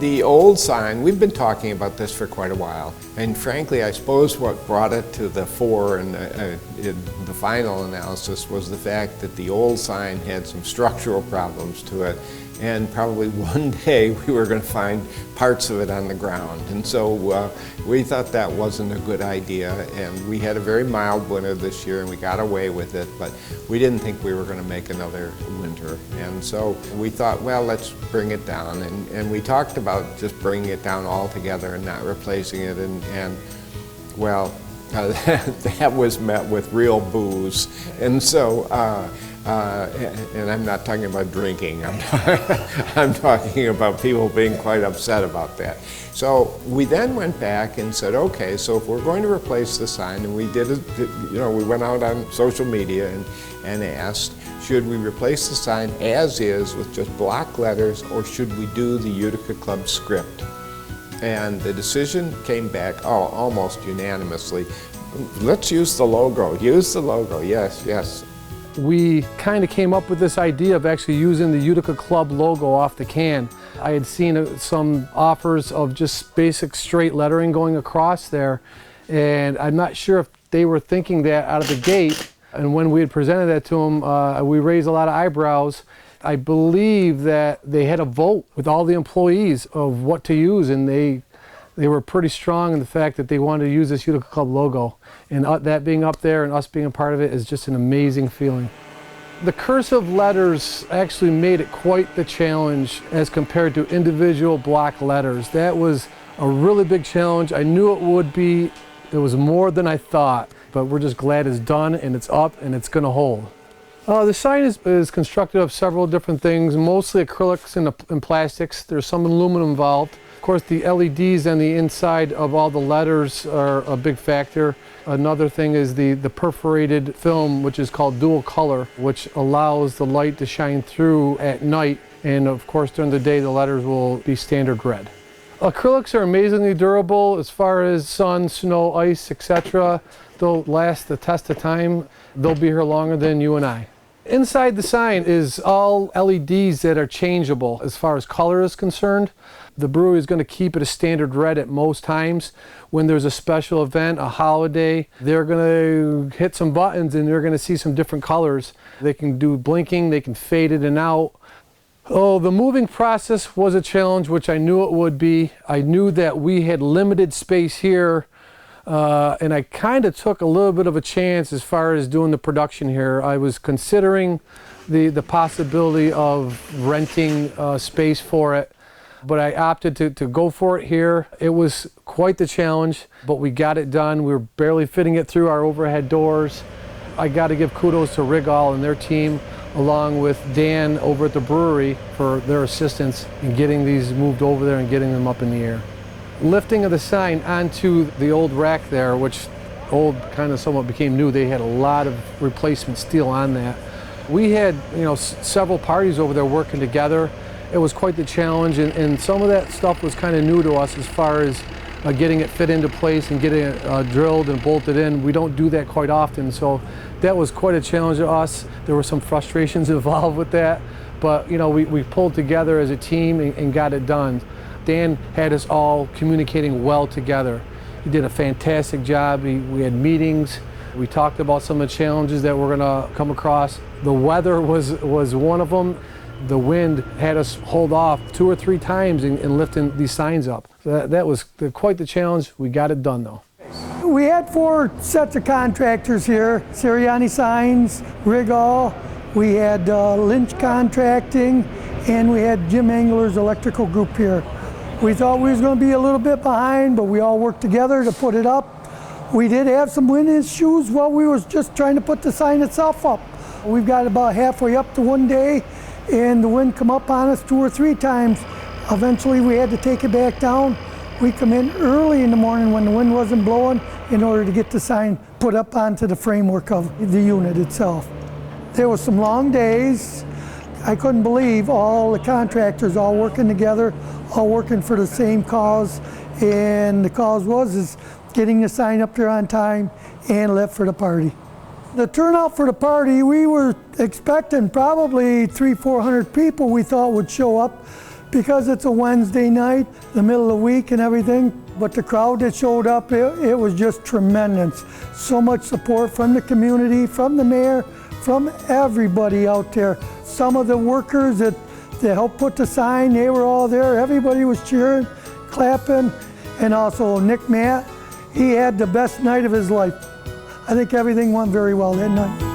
The old sign, we've been talking about this for quite a while, and frankly, I suppose what brought it to the fore in the final analysis was the fact that the old sign had some structural problems to it, and probably one day we were going to find parts of it on the ground. And so we thought that wasn't a good idea, and we had a very mild winter this year and we got away with it, but we didn't think we were going to make another winter. And so we thought, well, let's bring it down. And we talked about just bringing it down altogether and not replacing it, and well, that was met with real boos. And so, and I'm not talking about drinking, I'm talking about people being quite upset about that. So we then went back and said, okay, so if we're going to replace the sign, and we did it, you know, we went out on social media and asked, should we replace the sign as is with just block letters, or should we do the Utica Club script? And the decision came back, almost unanimously. Let's use the logo. Use the logo, yes, yes. We kind of came up with this idea of actually using the Utica Club logo off the can. I had seen some offers of just basic straight lettering going across there, and I'm not sure if they were thinking that out of the gate. And when we had presented that to them, we raised a lot of eyebrows. I believe that they had a vote with all the employees of what to use, and they were pretty strong in the fact that they wanted to use this Utica Club logo. And that being up there and us being a part of it is just an amazing feeling. The cursive letters actually made it quite the challenge as compared to individual block letters. That was a really big challenge. I knew it would be. It was more than I thought, but we're just glad it's done and it's up and it's going to hold. The sign is constructed of several different things, mostly acrylics and plastics. There's some aluminum involved. Of course, the LEDs on the inside of all the letters are a big factor. Another thing is the perforated film, which is called dual color, which allows the light to shine through at night. And of course, during the day, the letters will be standard red. Acrylics are amazingly durable as far as sun, snow, ice, etc. They'll last the test of time. They'll be here longer than you and I. Inside the sign is all LEDs that are changeable as far as color is concerned. The brewery is going to keep it a standard red at most times. When there's a special event, a holiday, they're going to hit some buttons and they're going to see some different colors. They can do blinking, they can fade in and out. Oh, the moving process was a challenge, which I knew it would be. I knew that we had limited space here, and I kind of took a little bit of a chance as far as doing the production here. I was considering the possibility of renting space for it, but I opted to go for it here. It was quite the challenge, but we got it done. We were barely fitting it through our overhead doors. I got to give kudos to Rigall and their team, along with Dan over at the brewery for their assistance in getting these moved over there and getting them up in the air. Lifting of the sign onto the old rack there, which old kind of somewhat became new, they had a lot of replacement steel on that. We had, you know, several parties over there working together. It was quite the challenge, and some of that stuff was kind of new to us as far as getting it fit into place and getting it drilled and bolted in. We don't do that quite often, so that was quite a challenge to us. There were some frustrations involved with that, but you know, we pulled together as a team and got it done. Dan had us all communicating well together. He did a fantastic job. We had meetings. We talked about some of the challenges that we're going to come across. The weather was one of them. The wind had us hold off 2 or 3 times in lifting these signs up. That was quite the challenge. We got it done though. We had 4 sets of contractors here: Sirianni Signs, Rigall, we had Lynch Contracting, and we had Jim Engler's electrical group here. We thought we was going to be a little bit behind, but we all worked together to put it up. We did have some wind issues while we was just trying to put the sign itself up. We've got about halfway up to one day, and the wind come up on us 2 or 3 times. Eventually we had to take it back down. We come in early in the morning when the wind wasn't blowing in order to get the sign put up onto the framework of the unit itself. There was some long days. I couldn't believe all the contractors all working together, all working for the same cause, and the cause was getting the sign up there on time and left for the party. The turnout for the party, we were expecting probably 300-400 people we thought would show up. because it's a Wednesday night, the middle of the week and everything, but the crowd that showed up, it was just tremendous. So much support from the community, from the mayor, from everybody out there. Some of the workers that helped put the sign, they were all there. Everybody was cheering, clapping, and also Nick Matt, he had the best night of his life. I think everything went very well that night.